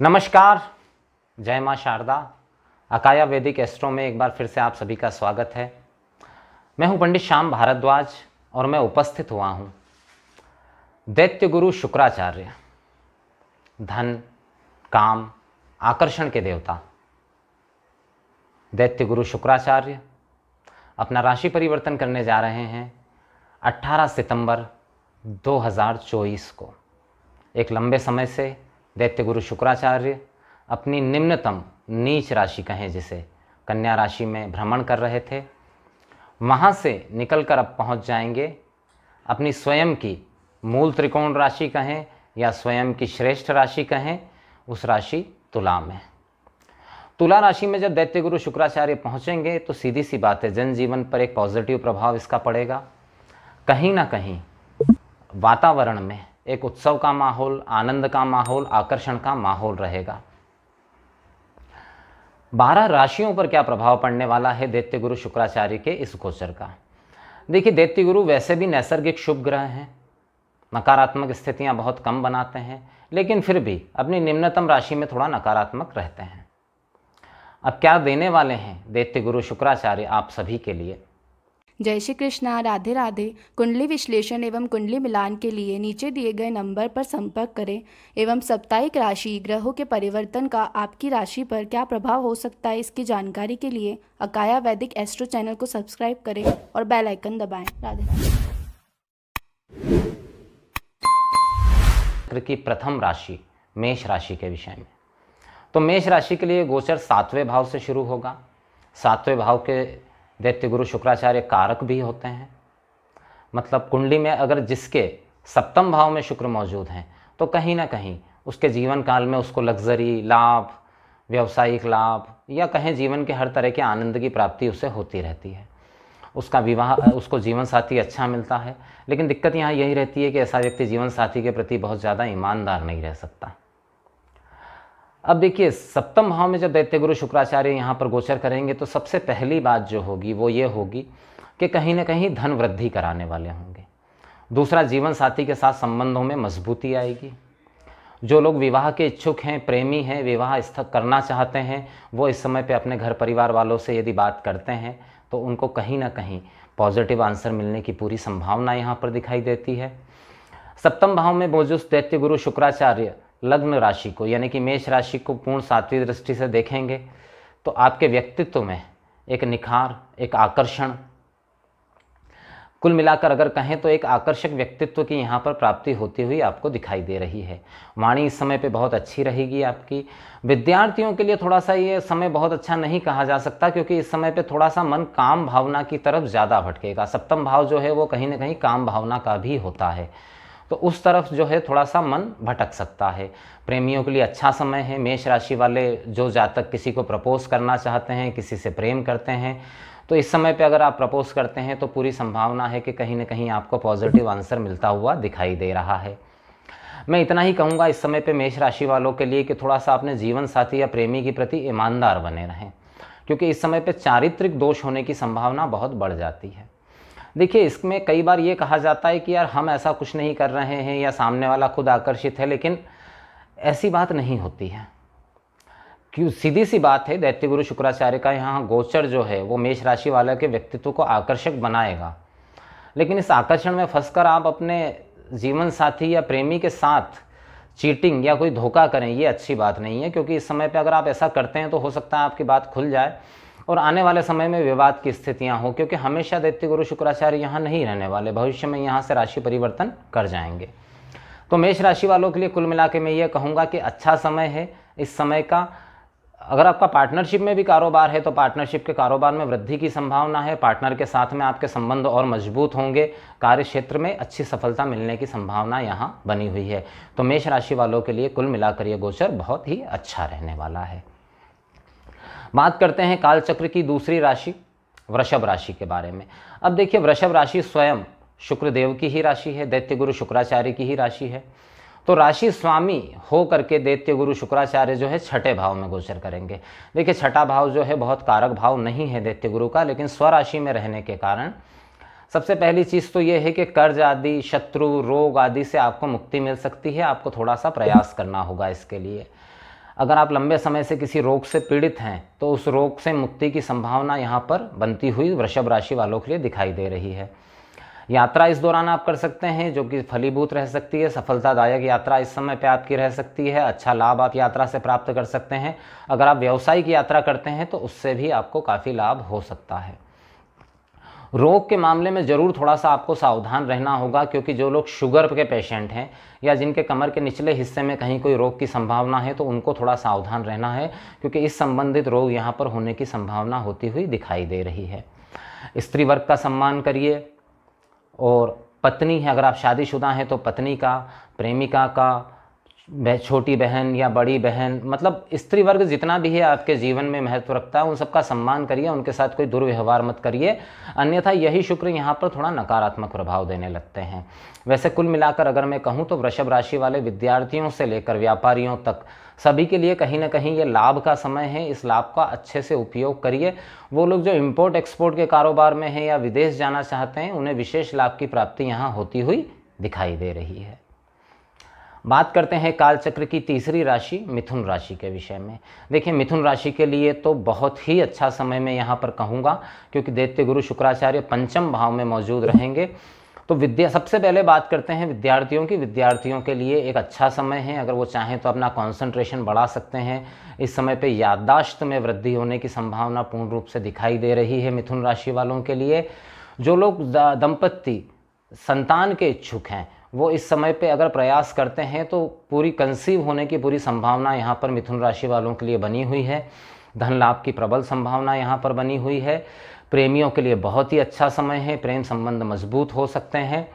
नमस्कार, जय माँ शारदा। अकाया वैदिक एस्ट्रो में एक बार फिर से आप सभी का स्वागत है। मैं हूँ पंडित श्याम भारद्वाज और मैं उपस्थित हुआ हूँ दैत्य गुरु शुक्राचार्य, धन, काम, आकर्षण के देवता दैत्य गुरु शुक्राचार्य अपना राशि परिवर्तन करने जा रहे हैं 18 सितंबर 2024 को। एक लंबे समय से दैत्य गुरु शुक्राचार्य अपनी निम्नतम नीच राशि कहें जिसे कन्या राशि में भ्रमण कर रहे थे। वहाँ से निकलकर अब पहुँच जाएंगे अपनी स्वयं की मूल त्रिकोण राशि कहें या स्वयं की श्रेष्ठ राशि कहें, उस राशि तुला में। तुला राशि में जब दैत्य गुरु शुक्राचार्य पहुँचेंगे तो सीधी सी बात है, जनजीवन पर एक पॉजिटिव प्रभाव इसका पड़ेगा। कहीं ना कहीं वातावरण में एक उत्सव का माहौल, आनंद का माहौल, आकर्षण का माहौल रहेगा। 12 राशियों पर क्या प्रभाव पड़ने वाला है दैत्य गुरु शुक्राचार्य के इस गोचर का। देखिए, दैत्य गुरु वैसे भी नैसर्गिक शुभ ग्रह हैं, नकारात्मक स्थितियां बहुत कम बनाते हैं, लेकिन फिर भी अपनी निम्नतम राशि में थोड़ा नकारात्मक रहते हैं। अब क्या देने वाले हैं दैत्य गुरु शुक्राचार्य आप सभी के लिए। जय श्री कृष्णा, राधे राधे। कुंडली विश्लेषण एवं कुंडली मिलान के लिए नीचे दिए गए नंबर पर संपर्क करें एवं साप्ताहिक राशि ग्रहों के परिवर्तन का आपकी राशि पर क्या प्रभाव हो सकता है, इसकी जानकारी के लिए अकाया वैदिक एस्ट्रो चैनल को सब्सक्राइब करें और बेल आइकन दबाएं। राधे राधे। की प्रथम राशि मेष राशि के विषय में, तो मेष राशि के लिए गोचर 7वें भाव से शुरू होगा। 7वें भाव के दैत्य गुरु शुक्राचार्य कारक भी होते हैं। मतलब कुंडली में अगर जिसके सप्तम भाव में शुक्र मौजूद हैं तो कहीं ना कहीं उसके जीवन काल में उसको लग्जरी, लाभ, व्यावसायिक लाभ या कहें जीवन के हर तरह के आनंद की प्राप्ति उसे होती रहती है। उसका विवाह, उसको जीवन साथी अच्छा मिलता है, लेकिन दिक्कत यहाँ यही रहती है कि ऐसा व्यक्ति जीवन साथी के प्रति बहुत ज़्यादा ईमानदार नहीं रह सकता। अब देखिए, सप्तम भाव में जब दैत्य गुरु शुक्राचार्य यहाँ पर गोचर करेंगे तो सबसे पहली बात जो होगी वो ये होगी कि कहीं ना कहीं धन वृद्धि कराने वाले होंगे। दूसरा, जीवन साथी के साथ संबंधों में मजबूती आएगी। जो लोग विवाह के इच्छुक हैं, प्रेमी हैं, विवाह करना चाहते हैं, वो इस समय पे अपने घर परिवार वालों से यदि बात करते हैं तो उनको कहीं ना कहीं पॉजिटिव आंसर मिलने की पूरी संभावना यहाँ पर दिखाई देती है। सप्तम भाव में मौजूद दैत्य गुरु शुक्राचार्य लग्न राशि को यानी कि मेष राशि को पूर्ण 7वीं दृष्टि से देखेंगे तो आपके व्यक्तित्व में एक निखार, एक आकर्षण, कुल मिलाकर अगर कहें तो एक आकर्षक व्यक्तित्व की यहाँ पर प्राप्ति होती हुई आपको दिखाई दे रही है। वाणी इस समय पे बहुत अच्छी रहेगी आपकी। विद्यार्थियों के लिए थोड़ा सा ये समय बहुत अच्छा नहीं कहा जा सकता, क्योंकि इस समय पे थोड़ा सा मन काम भावना की तरफ ज़्यादा भटकेगा। सप्तम भाव जो है वो कहीं ना कहीं काम भावना का भी होता है, तो उस तरफ जो है थोड़ा सा मन भटक सकता है। प्रेमियों के लिए अच्छा समय है। मेष राशि वाले जो जातक किसी को प्रपोज करना चाहते हैं, किसी से प्रेम करते हैं, तो इस समय पे अगर आप प्रपोज करते हैं तो पूरी संभावना है कि कहीं ना कहीं आपको पॉजिटिव आंसर मिलता हुआ दिखाई दे रहा है। मैं इतना ही कहूँगा इस समय पे मेष राशि वालों के लिए कि थोड़ा सा अपने जीवन साथी या प्रेमी के प्रति ईमानदार बने रहें, क्योंकि इस समय पे चारित्रिक दोष होने की संभावना बहुत बढ़ जाती है। देखिए, इसमें कई बार ये कहा जाता है कि यार हम ऐसा कुछ नहीं कर रहे हैं या सामने वाला खुद आकर्षित है, लेकिन ऐसी बात नहीं होती है। क्यों, सीधी सी बात है, दैत्य गुरु शुक्राचार्य का यहाँ गोचर जो है वो मेष राशि वाले के व्यक्तित्व को आकर्षक बनाएगा, लेकिन इस आकर्षण में फंसकर आप अपने जीवन साथी या प्रेमी के साथ चीटिंग या कोई धोखा करें, ये अच्छी बात नहीं है। क्योंकि इस समय पे अगर आप ऐसा करते हैं तो हो सकता है आपकी बात खुल जाए और आने वाले समय में विवाद की स्थितियां हो, क्योंकि हमेशा दैत्य गुरु शुक्राचार्य यहाँ नहीं रहने वाले, भविष्य में यहाँ से राशि परिवर्तन कर जाएंगे। तो मेष राशि वालों के लिए कुल मिला के मैं ये कहूँगा कि अच्छा समय है इस समय का। अगर आपका पार्टनरशिप में भी कारोबार है तो पार्टनरशिप के कारोबार में वृद्धि की संभावना है। पार्टनर के साथ में आपके संबंध और मजबूत होंगे। कार्य क्षेत्र में अच्छी सफलता मिलने की संभावना यहाँ बनी हुई है। तो मेष राशि वालों के लिए कुल मिलाकर ये गोचर बहुत ही अच्छा रहने वाला है। बात करते हैं कालचक्र की दूसरी राशि वृषभ राशि के बारे में। अब देखिए, वृषभ राशि स्वयं शुक्रदेव की ही राशि है, दैत्य गुरु शुक्राचार्य की ही राशि है। तो राशि स्वामी हो करके दैत्य गुरु शुक्राचार्य जो है 6ठे भाव में गोचर करेंगे। देखिए, 6ठा भाव जो है बहुत कारक भाव नहीं है दैत्य गुरु का, लेकिन स्वराशि में रहने के कारण सबसे पहली चीज़ तो ये है कि कर्ज आदि, शत्रु, रोग आदि से आपको मुक्ति मिल सकती है। आपको थोड़ा सा प्रयास करना होगा इसके लिए। अगर आप लंबे समय से किसी रोग से पीड़ित हैं तो उस रोग से मुक्ति की संभावना यहाँ पर बनती हुई वृषभ राशि वालों के लिए दिखाई दे रही है। यात्रा इस दौरान आप कर सकते हैं जो कि फलीभूत रह सकती है। सफलतादायक यात्रा इस समय पे आपकी रह सकती है। अच्छा लाभ आप यात्रा से प्राप्त कर सकते हैं। अगर आप व्यावसायिक यात्रा करते हैं तो उससे भी आपको काफ़ी लाभ हो सकता है। रोग के मामले में ज़रूर थोड़ा सा आपको सावधान रहना होगा, क्योंकि जो लोग शुगर के पेशेंट हैं या जिनके कमर के निचले हिस्से में कहीं कोई रोग की संभावना है तो उनको थोड़ा सावधान रहना है, क्योंकि इस संबंधित रोग यहाँ पर होने की संभावना होती हुई दिखाई दे रही है। स्त्री वर्ग का सम्मान करिए, और पत्नी है, अगर आप शादीशुदा हैं तो पत्नी का, प्रेमिका का, छोटी बहन या बड़ी बहन, मतलब स्त्री वर्ग जितना भी है आपके जीवन में महत्व रखता है, उन सबका सम्मान करिए, उनके साथ कोई दुर्व्यवहार मत करिए, अन्यथा यही शुक्र यहाँ पर थोड़ा नकारात्मक प्रभाव देने लगते हैं। वैसे कुल मिलाकर अगर मैं कहूँ तो वृषभ राशि वाले विद्यार्थियों से लेकर व्यापारियों तक सभी के लिए कहीं ना कहीं ये लाभ का समय है। इस लाभ का अच्छे से उपयोग करिए। वो लोग जो इम्पोर्ट एक्सपोर्ट के कारोबार में हैं या विदेश जाना चाहते हैं, उन्हें विशेष लाभ की प्राप्ति यहाँ होती हुई दिखाई दे रही है। बात करते हैं कालचक्र की तीसरी राशि मिथुन राशि के विषय में। देखिए, मिथुन राशि के लिए तो बहुत ही अच्छा समय मैं यहाँ पर कहूँगा, क्योंकि दैत्य गुरु शुक्राचार्य पंचम भाव में मौजूद रहेंगे। तो सबसे पहले बात करते हैं विद्यार्थियों की। विद्यार्थियों के लिए एक अच्छा समय है। अगर वो चाहें तो अपना कंसंट्रेशन बढ़ा सकते हैं। इस समय पे याददाश्त में वृद्धि होने की संभावना पूर्ण रूप से दिखाई दे रही है मिथुन राशि वालों के लिए। जो लोग दंपत्ति संतान के इच्छुक हैं वो इस समय पे अगर प्रयास करते हैं तो पूरी कंसीव होने की पूरी संभावना यहाँ पर मिथुन राशि वालों के लिए बनी हुई है। धन लाभ की प्रबल संभावना यहाँ पर बनी हुई है। प्रेमियों के लिए बहुत ही अच्छा समय है। प्रेम संबंध मजबूत हो सकते हैं।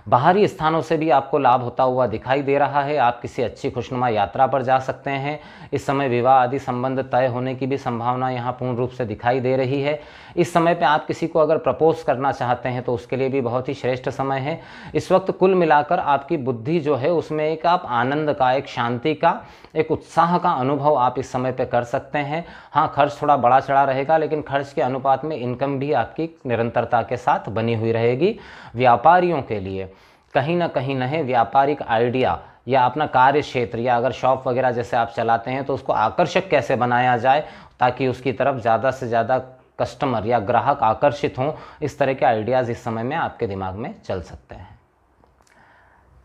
बाहरी स्थानों से भी आपको लाभ होता हुआ दिखाई दे रहा है। आप किसी अच्छी खुशनुमा यात्रा पर जा सकते हैं। इस समय विवाह आदि संबंध तय होने की भी संभावना यहाँ पूर्ण रूप से दिखाई दे रही है। इस समय पे आप किसी को अगर प्रपोज करना चाहते हैं तो उसके लिए भी बहुत ही श्रेष्ठ समय है। इस वक्त कुल मिलाकर आपकी बुद्धि जो है उसमें एक आप आनंद का, एक शांति का, एक उत्साह का अनुभव आप इस समय पे कर सकते हैं। हाँ, खर्च थोड़ा बड़ा चढ़ा रहेगा, लेकिन खर्च के अनुपात में इनकम भी आपकी निरंतरता के साथ बनी हुई रहेगी। व्यापारियों के लिए कहीं ना कहीं नए व्यापारिक आइडिया या अपना कार्य क्षेत्र या अगर शॉप वगैरह जैसे आप चलाते हैं तो उसको आकर्षक कैसे बनाया जाए ताकि उसकी तरफ ज़्यादा से ज़्यादा कस्टमर या ग्राहक आकर्षित हों, इस तरह के आइडियाज़ इस समय में आपके दिमाग में चल सकते हैं।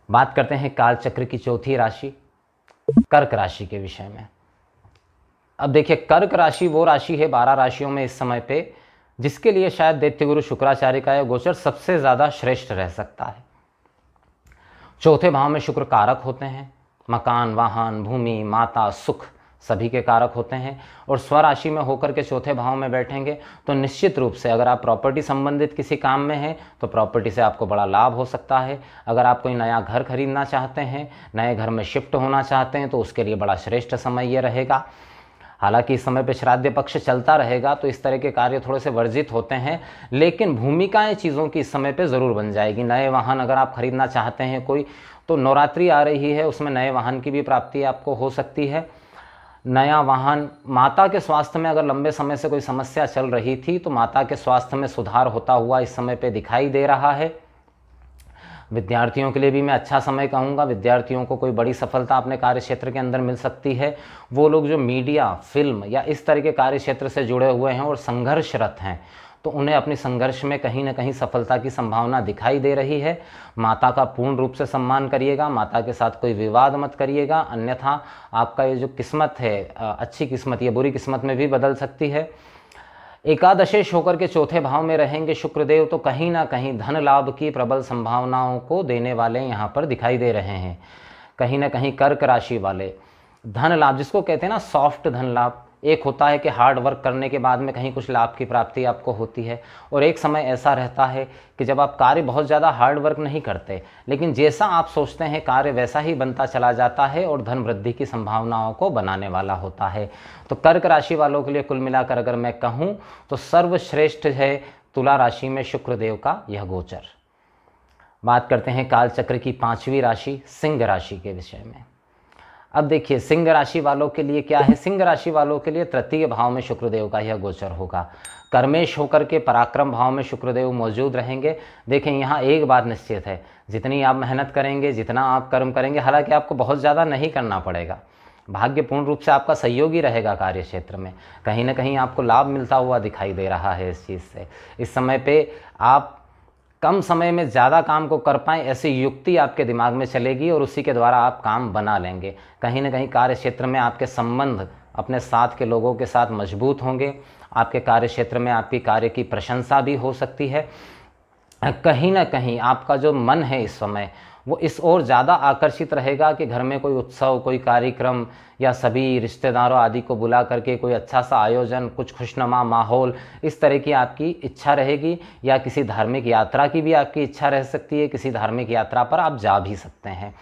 बात करते हैं कालचक्र की चौथी राशि कर्क राशि के विषय में। अब देखिए, कर्क राशि वो राशि है 12 राशियों में इस समय पे जिसके लिए शायद दैत्य गुरु शुक्राचार्य का यह गोचर सबसे ज़्यादा श्रेष्ठ रह सकता है। चौथे भाव में शुक्र कारक होते हैं। मकान, वाहन, भूमि, माता, सुख सभी के कारक होते हैं। और स्वराशि में होकर के चौथे भाव में बैठेंगे तो निश्चित रूप से अगर आप प्रॉपर्टी संबंधित किसी काम में हैं तो प्रॉपर्टी से आपको बड़ा लाभ हो सकता है। अगर आप कोई नया घर खरीदना चाहते हैं, नए घर में शिफ्ट होना चाहते हैं तो उसके लिए बड़ा श्रेष्ठ समय ये रहेगा। हालांकि इस समय पे श्राद्ध पक्ष चलता रहेगा तो इस तरह के कार्य थोड़े से वर्जित होते हैं, लेकिन भूमिकाएं चीज़ों की इस समय पे ज़रूर बन जाएगी। नए वाहन अगर आप खरीदना चाहते हैं कोई, तो नवरात्रि आ रही है, उसमें नए वाहन की भी प्राप्ति आपको हो सकती है। नया वाहन, माता के स्वास्थ्य में अगर लंबे समय से कोई समस्या चल रही थी तो माता के स्वास्थ्य में सुधार होता हुआ इस समय पे दिखाई दे रहा है। विद्यार्थियों के लिए भी मैं अच्छा समय कहूँगा। विद्यार्थियों को कोई बड़ी सफलता अपने कार्य क्षेत्र के अंदर मिल सकती है। वो लोग जो मीडिया, फिल्म या इस तरह के कार्य क्षेत्र से जुड़े हुए हैं और संघर्षरत हैं तो उन्हें अपनी संघर्ष में कहीं ना कहीं सफलता की संभावना दिखाई दे रही है। माता का पूर्ण रूप से सम्मान करिएगा। माता के साथ कोई विवाद मत करिएगा, अन्यथा आपका ये जो किस्मत है, अच्छी किस्मत ये बुरी किस्मत में भी बदल सकती है। एकादशेश होकर के चौथे भाव में रहेंगे शुक्रदेव तो कहीं ना कहीं धन लाभ की प्रबल संभावनाओं को देने वाले यहाँ पर दिखाई दे रहे हैं। कहीं ना कहीं कर्क राशि वाले धन लाभ, जिसको कहते हैं ना सॉफ्ट धन लाभ, एक होता है कि हार्ड वर्क करने के बाद में कहीं कुछ लाभ की प्राप्ति आपको होती है, और एक समय ऐसा रहता है कि जब आप कार्य बहुत ज़्यादा हार्ड वर्क नहीं करते लेकिन जैसा आप सोचते हैं कार्य वैसा ही बनता चला जाता है और धन वृद्धि की संभावनाओं को बनाने वाला होता है। तो कर्क राशि वालों के लिए कुल मिलाकर अगर मैं कहूँ तो सर्वश्रेष्ठ है तुला राशि में शुक्रदेव का यह गोचर। बात करते हैं कालचक्र की 5वीं राशि सिंह राशि के विषय में। अब देखिए, सिंह राशि वालों के लिए क्या है। सिंह राशि वालों के लिए तृतीय भाव में शुक्रदेव का यह गोचर होगा। कर्मेश होकर के पराक्रम भाव में शुक्रदेव मौजूद रहेंगे। देखें, यहाँ एक बात निश्चित है, जितनी आप मेहनत करेंगे, जितना आप कर्म करेंगे, हालांकि आपको बहुत ज़्यादा नहीं करना पड़ेगा, भाग्य पूर्ण रूप से आपका सहयोगी रहेगा कार्य क्षेत्र में, कहीं ना कहीं आपको लाभ मिलता हुआ दिखाई दे रहा है इस चीज़ से। इस समय पे आप कम समय में ज़्यादा काम को कर पाएँ ऐसी युक्ति आपके दिमाग में चलेगी और उसी के द्वारा आप काम बना लेंगे। कहीं ना कहीं कार्य क्षेत्र में आपके संबंध अपने साथ के लोगों के साथ मजबूत होंगे। आपके कार्य क्षेत्र में आपकी कार्य की प्रशंसा भी हो सकती है। कहीं ना कहीं आपका जो मन है इस समय वो इस ओर ज़्यादा आकर्षित रहेगा कि घर में कोई उत्सव, कोई कार्यक्रम या सभी रिश्तेदारों आदि को बुला करके कोई अच्छा सा आयोजन, कुछ खुशनुमा माहौल, इस तरह की आपकी इच्छा रहेगी। या किसी धार्मिक यात्रा की भी आपकी इच्छा रह सकती है, किसी धार्मिक यात्रा पर आप जा भी सकते हैं।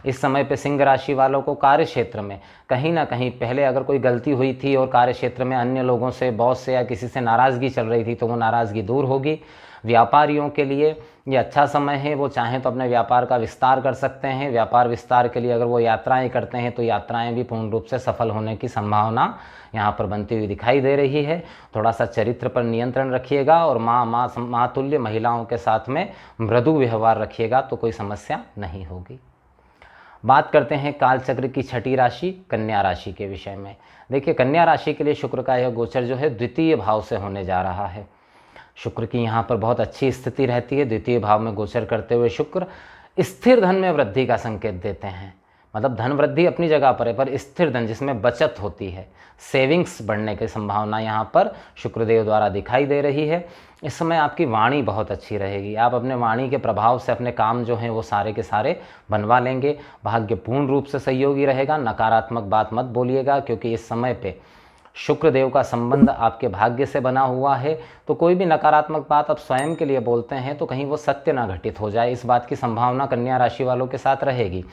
इस समय पे सिंह राशि वालों को कार्य क्षेत्र में कहीं ना कहीं पहले अगर कोई गलती हुई थी और कार्य क्षेत्र में अन्य लोगों से, बॉस से या किसी से नाराज़गी चल रही थी तो वो नाराज़गी दूर होगी। व्यापारियों के लिए ये अच्छा समय है, वो चाहें तो अपने व्यापार का विस्तार कर सकते हैं। व्यापार विस्तार के लिए अगर वो यात्राएं करते हैं तो यात्राएं भी पूर्ण रूप से सफल होने की संभावना यहाँ पर बनती हुई दिखाई दे रही है। थोड़ा सा चरित्र पर नियंत्रण रखिएगा और मातुल्य महिलाओं के साथ में मृदु व्यवहार रखिएगा तो कोई समस्या नहीं होगी। बात करते हैं कालचक्र की छठी राशि कन्या राशि के विषय में। देखिए, कन्या राशि के लिए शुक्र का यह गोचर जो है द्वितीय भाव से होने जा रहा है। शुक्र की यहाँ पर बहुत अच्छी स्थिति रहती है। द्वितीय भाव में गोचर करते हुए शुक्र स्थिर धन में वृद्धि का संकेत देते हैं। मतलब धन वृद्धि अपनी जगह पर है, पर स्थिर धन जिसमें बचत होती है, सेविंग्स बढ़ने की संभावना यहाँ पर शुक्रदेव द्वारा दिखाई दे रही है। इस समय आपकी वाणी बहुत अच्छी रहेगी। आप अपने वाणी के प्रभाव से अपने काम जो हैं वो सारे के सारे बनवा लेंगे। भाग्य पूर्ण रूप से सहयोगी रहेगा। नकारात्मक बात मत बोलिएगा, क्योंकि इस समय पे शुक्रदेव का संबंध आपके भाग्य से बना हुआ है। तो कोई भी नकारात्मक बात आप स्वयं के लिए बोलते हैं तो कहीं वो सत्य ना घटित हो जाए, इस बात की संभावना कन्या राशि वालों के साथ रहेगी।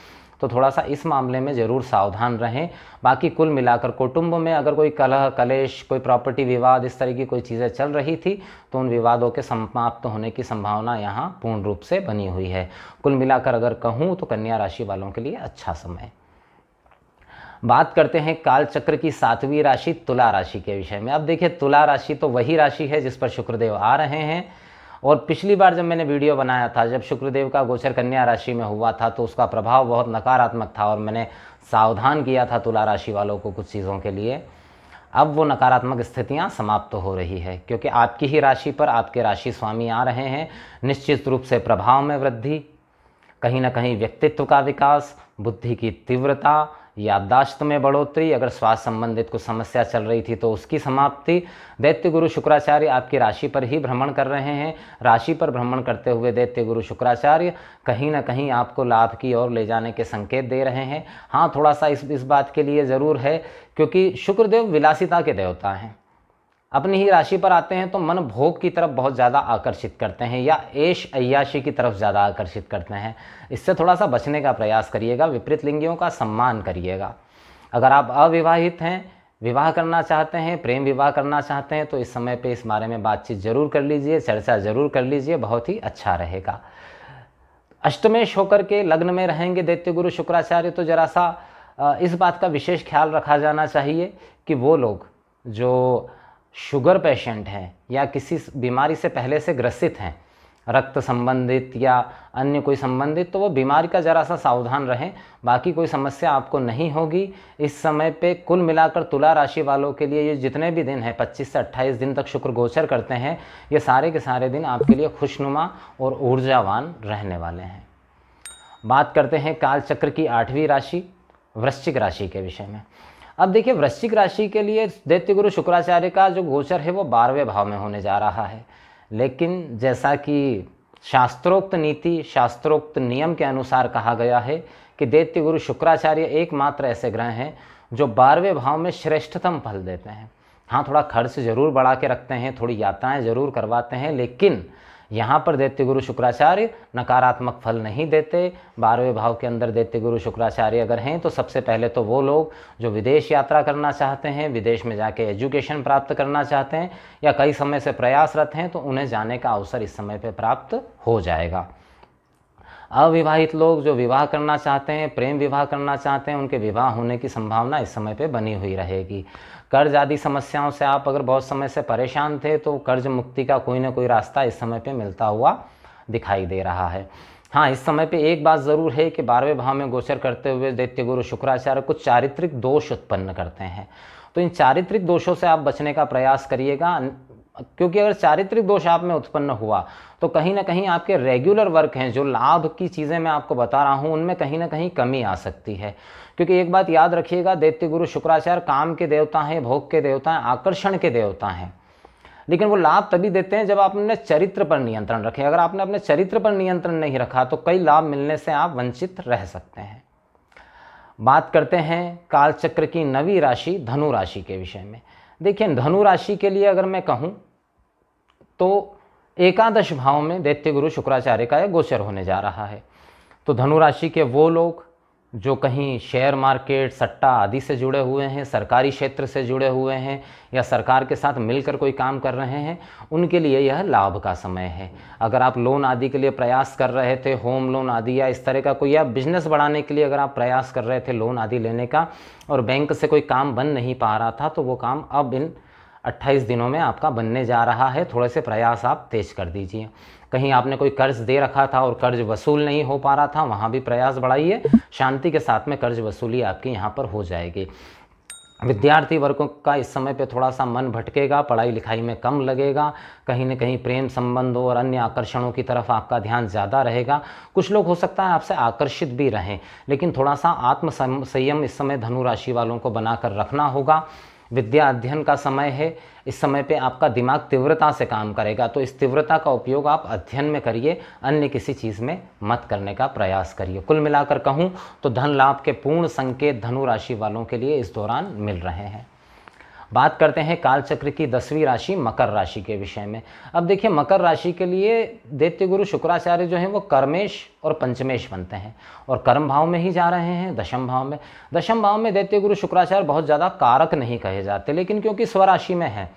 तो थोड़ा सा इस मामले में ज़रूर सावधान रहें। बाकी कुल मिलाकर कुटुंब में अगर कोई कलह कलेश, कोई प्रॉपर्टी विवाद, इस तरह की कोई चीज़ें चल रही थी तो उन विवादों के समाप्त होने की संभावना यहाँ पूर्ण रूप से बनी हुई है। कुल मिलाकर अगर कहूँ तो कन्या राशि वालों के लिए अच्छा समय। बात करते हैं काल चक्र की 7वीं राशि तुला राशि के विषय में। अब देखिए, तुला राशि तो वही राशि है जिस पर शुक्रदेव आ रहे हैं। और पिछली बार जब मैंने वीडियो बनाया था, जब शुक्रदेव का गोचर कन्या राशि में हुआ था तो उसका प्रभाव बहुत नकारात्मक था और मैंने सावधान किया था तुला राशि वालों को कुछ चीज़ों के लिए। अब वो नकारात्मक स्थितियां समाप्त हो रही है, क्योंकि आपकी ही राशि पर आपके राशि स्वामी आ रहे हैं। निश्चित रूप से प्रभाव में वृद्धि, कहीं ना कहीं व्यक्तित्व का विकास, बुद्धि की तीव्रता, याददाश्त में बढ़ोतरी, अगर स्वास्थ्य संबंधित कुछ समस्या चल रही थी तो उसकी समाप्ति। दैत्य गुरु शुक्राचार्य आपकी राशि पर ही भ्रमण कर रहे हैं। राशि पर भ्रमण करते हुए दैत्य गुरु शुक्राचार्य कहीं ना कहीं आपको लाभ की ओर ले जाने के संकेत दे रहे हैं। हाँ, थोड़ा सा इस बात के लिए ज़रूर है, क्योंकि शुक्रदेव विलासिता के देवता हैं। अपनी ही राशि पर आते हैं तो मन भोग की तरफ बहुत ज़्यादा आकर्षित करते हैं या ऐश अय्याशी की तरफ ज़्यादा आकर्षित करते हैं। इससे थोड़ा सा बचने का प्रयास करिएगा। विपरीत लिंगियों का सम्मान करिएगा। अगर आप अविवाहित हैं, विवाह करना चाहते हैं, प्रेम विवाह करना चाहते हैं तो इस समय पे इस बारे में बातचीत जरूर कर लीजिए, चर्चा जरूर कर लीजिए, बहुत ही अच्छा रहेगा। अष्टमेश होकर के लग्न में रहेंगे दैत्य गुरु शुक्राचार्य तो जरा सा इस बात का विशेष ख्याल रखा जाना चाहिए कि वो लोग जो शुगर पेशेंट हैं या किसी बीमारी से पहले से ग्रसित हैं, रक्त संबंधित या अन्य कोई संबंधित, तो वो बीमारी का ज़रा सा सावधान रहें। बाकी कोई समस्या आपको नहीं होगी। इस समय पे कुल मिलाकर तुला राशि वालों के लिए ये जितने भी दिन हैं, 25 से 28 दिन तक शुक्र गोचर करते हैं, ये सारे के सारे दिन आपके लिए खुशनुमा और ऊर्जावान रहने वाले हैं। बात करते हैं काल चक्र की 8वीं राशि वृश्चिक राशि के विषय में। अब देखिए, वृश्चिक राशि के लिए दैत्य गुरु शुक्राचार्य का जो गोचर है वो 12वें भाव में होने जा रहा है। लेकिन जैसा कि शास्त्रोक्त नीति, शास्त्रोक्त नियम के अनुसार कहा गया है कि दैत्य गुरु शुक्राचार्य एकमात्र ऐसे ग्रह हैं जो 12वें भाव में श्रेष्ठतम फल देते हैं। हाँ, थोड़ा खर्च जरूर बढ़ा के रखते हैं, थोड़ी यात्राएं जरूर करवाते हैं, लेकिन यहाँ पर दैत्य गुरु शुक्राचार्य नकारात्मक फल नहीं देते। 12वें भाव के अंदर दैत्य गुरु शुक्राचार्य अगर हैं तो सबसे पहले तो वो लोग जो विदेश यात्रा करना चाहते हैं, विदेश में जाके एजुकेशन प्राप्त करना चाहते हैं या कई समय से प्रयासरत हैं, तो उन्हें जाने का अवसर इस समय पे प्राप्त हो जाएगा। अविवाहित लोग जो विवाह करना चाहते हैं, प्रेम विवाह करना चाहते हैं, उनके विवाह होने की संभावना इस समय पे बनी हुई रहेगी। कर्ज आदि समस्याओं से आप अगर बहुत समय से परेशान थे तो कर्ज मुक्ति का कोई ना कोई रास्ता इस समय पे मिलता हुआ दिखाई दे रहा है। हाँ, इस समय पे एक बात ज़रूर है कि 12वें भाव में गोचर करते हुए दैत्य गुरु शुक्राचार्य कुछ चारित्रिक दोष उत्पन्न करते हैं। तो इन चारित्रिक दोषों से आप बचने का प्रयास करिएगा, क्योंकि अगर चारित्रिक दोष आप में उत्पन्न हुआ तो कहीं ना कहीं आपके रेगुलर वर्क हैं, जो लाभ की चीज़ें मैं आपको बता रहा हूँ, उनमें कहीं ना कहीं कमी आ सकती है। क्योंकि एक बात याद रखिएगा, दैत्य गुरु शुक्राचार्य काम के देवता हैं, भोग के देवता हैं, आकर्षण के देवता हैं, लेकिन वो लाभ तभी देते हैं जब आप अपने चरित्र पर नियंत्रण रखें। अगर आपने अपने चरित्र पर नियंत्रण नहीं रखा तो कई लाभ मिलने से आप वंचित रह सकते हैं। बात करते हैं कालचक्र की 9वीं राशि धनु राशि के विषय में। देखिए, धनु राशि के लिए अगर मैं कहूँ तो एकादश भाव में दैत्य गुरु शुक्राचार्य का यह गोचर होने जा रहा है। तो धनु राशि के वो लोग जो कहीं शेयर मार्केट, सट्टा आदि से जुड़े हुए हैं, सरकारी क्षेत्र से जुड़े हुए हैं या सरकार के साथ मिलकर कोई काम कर रहे हैं, उनके लिए यह लाभ का समय है। अगर आप लोन आदि के लिए प्रयास कर रहे थे, होम लोन आदि या इस तरह का कोई, या बिजनेस बढ़ाने के लिए अगर आप प्रयास कर रहे थे लोन आदि लेने का और बैंक से कोई काम बन नहीं पा रहा था, तो वो काम अब इन 28 दिनों में आपका बनने जा रहा है। थोड़े से प्रयास आप तेज कर दीजिए। कहीं आपने कोई कर्ज दे रखा था और कर्ज वसूल नहीं हो पा रहा था, वहाँ भी प्रयास बढ़ाइए। शांति के साथ में कर्ज वसूली आपकी यहाँ पर हो जाएगी। विद्यार्थी वर्गों का इस समय पे थोड़ा सा मन भटकेगा, पढ़ाई लिखाई में कम लगेगा, कहीं न कहीं प्रेम संबंधों और अन्य आकर्षणों की तरफ आपका ध्यान ज़्यादा रहेगा। कुछ लोग हो सकता है आपसे आकर्षित भी रहें, लेकिन थोड़ा सा आत्म संयम इस समय धनु राशि वालों को बनाकर रखना होगा। विद्या अध्ययन का समय है, इस समय पे आपका दिमाग तीव्रता से काम करेगा, तो इस तीव्रता का उपयोग आप अध्ययन में करिए, अन्य किसी चीज़ में मत करने का प्रयास करिए। कुल मिलाकर कहूँ तो धन लाभ के पूर्ण संकेत धनु राशि वालों के लिए इस दौरान मिल रहे हैं। बात करते हैं कालचक्र की 10वीं राशि मकर राशि के विषय में। अब देखिए, मकर राशि के लिए दैत्य गुरु शुक्राचार्य जो हैं वो कर्मेश और पंचमेश बनते हैं और कर्म भाव में ही जा रहे हैं, दशम भाव में। दशम भाव में दैत्य गुरु शुक्राचार्य बहुत ज़्यादा कारक नहीं कहे जाते, लेकिन क्योंकि स्वराशि में है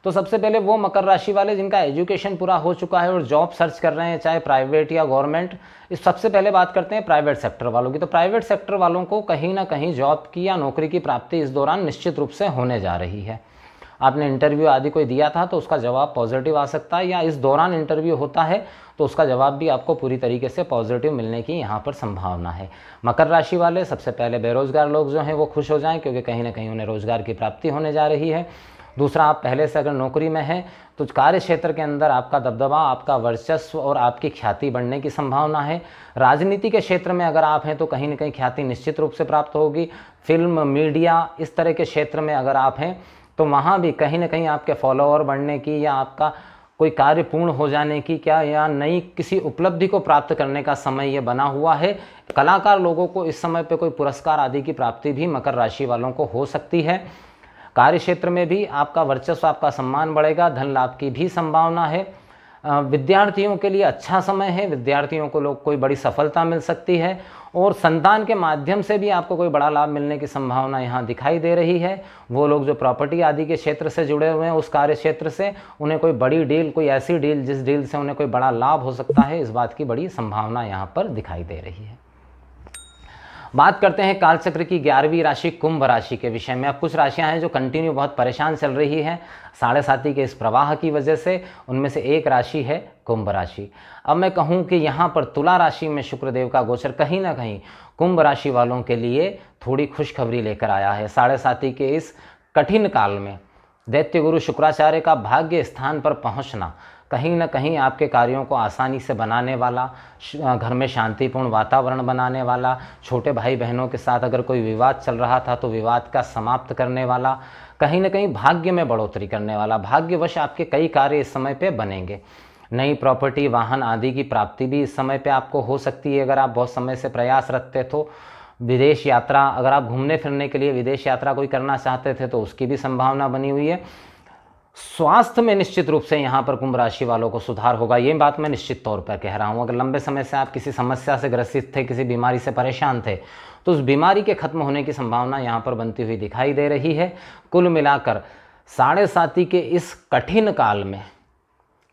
तो सबसे पहले वो मकर राशि वाले जिनका एजुकेशन पूरा हो चुका है और जॉब सर्च कर रहे हैं, चाहे प्राइवेट या गवर्नमेंट, इस सबसे पहले बात करते हैं प्राइवेट सेक्टर वालों की। तो प्राइवेट सेक्टर वालों को कहीं ना कहीं जॉब की या नौकरी की प्राप्ति इस दौरान निश्चित रूप से होने जा रही है। आपने इंटरव्यू आदि कोई दिया था तो उसका जवाब पॉजिटिव आ सकता है, या इस दौरान इंटरव्यू होता है तो उसका जवाब भी आपको पूरी तरीके से पॉजिटिव मिलने की यहाँ पर संभावना है। मकर राशि वाले सबसे पहले बेरोजगार लोग जो हैं वो खुश हो जाएं, क्योंकि कहीं ना कहीं उन्हें रोजगार की प्राप्ति होने जा रही है। दूसरा, आप पहले से अगर नौकरी में हैं तो कार्य क्षेत्र के अंदर आपका दबदबा, आपका वर्चस्व और आपकी ख्याति बढ़ने की संभावना है। राजनीति के क्षेत्र में अगर आप हैं तो कहीं ना कहीं ख्याति निश्चित रूप से प्राप्त होगी। फिल्म, मीडिया, इस तरह के क्षेत्र में अगर आप हैं तो वहाँ भी कहीं ना कहीं आपके फॉलोअर बढ़ने की या आपका कोई कार्य पूर्ण हो जाने की क्या या नई किसी उपलब्धि को प्राप्त करने का समय ये बना हुआ है। कलाकार लोगों को इस समय पे कोई पुरस्कार आदि की प्राप्ति भी मकर राशि वालों को हो सकती है। कार्य क्षेत्र में भी आपका वर्चस्व, आपका सम्मान बढ़ेगा, धन लाभ की भी संभावना है। विद्यार्थियों के लिए अच्छा समय है, विद्यार्थियों को कोई बड़ी सफलता मिल सकती है और संतान के माध्यम से भी आपको कोई बड़ा लाभ मिलने की संभावना यहाँ दिखाई दे रही है। वो लोग जो प्रॉपर्टी आदि के क्षेत्र से जुड़े हुए हैं, उस कार्य क्षेत्र से उन्हें कोई बड़ी डील, कोई ऐसी डील जिस डील से उन्हें कोई बड़ा लाभ हो सकता है, इस बात की बड़ी संभावना यहाँ पर दिखाई दे रही है। बात करते हैं कालचक्र की 11वीं राशि कुंभ राशि के विषय में। अब कुछ राशियां हैं जो कंटिन्यू बहुत परेशान चल रही हैं साढ़े साती के इस प्रवाह की वजह से, उनमें से एक राशि है कुंभ राशि। अब मैं कहूं कि यहाँ पर तुला राशि में शुक्रदेव का गोचर कहीं ना कहीं कुंभ राशि वालों के लिए थोड़ी खुशखबरी लेकर आया है। साढ़े साती के इस कठिन काल में दैत्य गुरु शुक्राचार्य का भाग्य स्थान पर पहुँचना कहीं ना कहीं आपके कार्यों को आसानी से बनाने वाला, घर में शांतिपूर्ण वातावरण बनाने वाला, छोटे भाई बहनों के साथ अगर कोई विवाद चल रहा था तो विवाद का समाप्त करने वाला, कहीं ना कहीं भाग्य में बढ़ोतरी करने वाला, भाग्यवश आपके कई कार्य इस समय पे बनेंगे। नई प्रॉपर्टी, वाहन आदि की प्राप्ति भी इस समय पे आपको हो सकती है अगर आप बहुत समय से प्रयास रखते तो। विदेश यात्रा, अगर आप घूमने फिरने के लिए विदेश यात्रा कोई करना चाहते थे तो उसकी भी संभावना बनी हुई है। स्वास्थ्य में निश्चित रूप से यहाँ पर कुंभ राशि वालों को सुधार होगा, ये बात मैं निश्चित तौर पर कह रहा हूँ। अगर लंबे समय से आप किसी समस्या से ग्रसित थे, किसी बीमारी से परेशान थे, तो उस बीमारी के खत्म होने की संभावना यहाँ पर बनती हुई दिखाई दे रही है। कुल मिलाकर साढ़े साती के इस कठिन काल में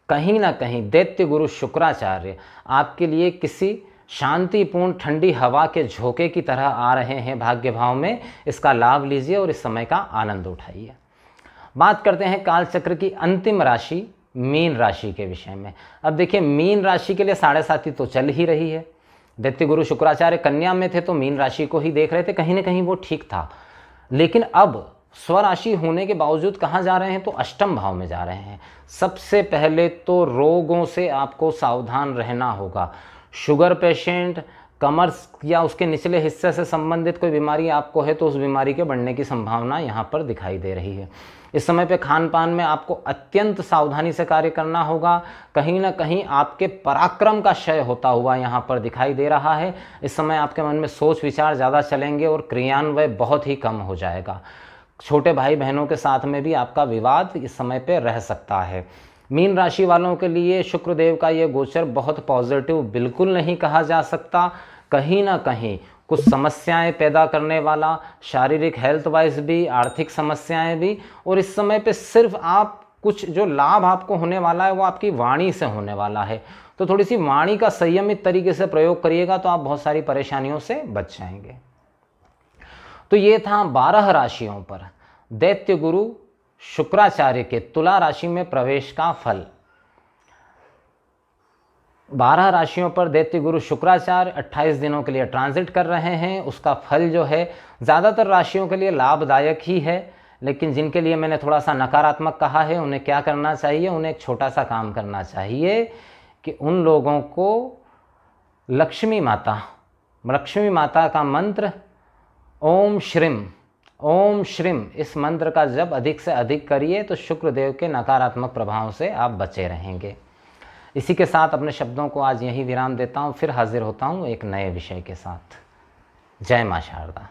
कहीं ना कहीं दैत्य गुरु शुक्राचार्य आपके लिए किसी शांतिपूर्ण ठंडी हवा के झोंके की तरह आ रहे हैं भाग्य भाव में। इसका लाभ लीजिए और इस समय का आनंद उठाइए। बात करते हैं कालचक्र की अंतिम राशि मीन राशि के विषय में। अब देखिए, मीन राशि के लिए 7.5 तो चल ही रही है। दैत्य गुरु शुक्राचार्य कन्या में थे तो मीन राशि को ही देख रहे थे, कहीं ना कहीं वो ठीक था। लेकिन अब स्वराशि होने के बावजूद कहाँ जा रहे हैं, तो अष्टम भाव में जा रहे हैं। सबसे पहले तो रोगों से आपको सावधान रहना होगा। शुगर पेशेंट, कमर या उसके निचले हिस्से से संबंधित कोई बीमारी आपको है तो उस बीमारी के बढ़ने की संभावना यहाँ पर दिखाई दे रही है। इस समय पे खान पान में आपको अत्यंत सावधानी से कार्य करना होगा। कहीं ना कहीं आपके पराक्रम का क्षय होता हुआ यहाँ पर दिखाई दे रहा है। इस समय आपके मन में सोच विचार ज़्यादा चलेंगे और क्रियान्वय बहुत ही कम हो जाएगा। छोटे भाई बहनों के साथ में भी आपका विवाद इस समय पे रह सकता है। मीन राशि वालों के लिए शुक्रदेव का ये गोचर बहुत पॉजिटिव बिल्कुल नहीं कहा जा सकता। कहीं ना कहीं कुछ समस्याएं पैदा करने वाला, शारीरिक हेल्थ वाइज भी, आर्थिक समस्याएं भी। और इस समय पे सिर्फ आप कुछ जो लाभ आपको होने वाला है वो आपकी वाणी से होने वाला है। तो थोड़ी सी वाणी का संयमित तरीके से प्रयोग करिएगा तो आप बहुत सारी परेशानियों से बच जाएंगे। तो ये था 12 राशियों पर दैत्य गुरु शुक्राचार्य के तुला राशि में प्रवेश का फल। 12 राशियों पर दैत्य गुरु शुक्राचार्य 28 दिनों के लिए ट्रांजिट कर रहे हैं। उसका फल जो है ज़्यादातर राशियों के लिए लाभदायक ही है, लेकिन जिनके लिए मैंने थोड़ा सा नकारात्मक कहा है उन्हें क्या करना चाहिए, उन्हें एक छोटा सा काम करना चाहिए कि उन लोगों को लक्ष्मी माता का मंत्र ओम श्रीम इस मंत्र का जप अधिक से अधिक करिए तो शुक्रदेव के नकारात्मक प्रभाव से आप बचे रहेंगे। इसी के साथ अपने शब्दों को आज यहीं विराम देता हूँ, फिर हाजिर होता हूँ एक नए विषय के साथ। जय मां शारदा।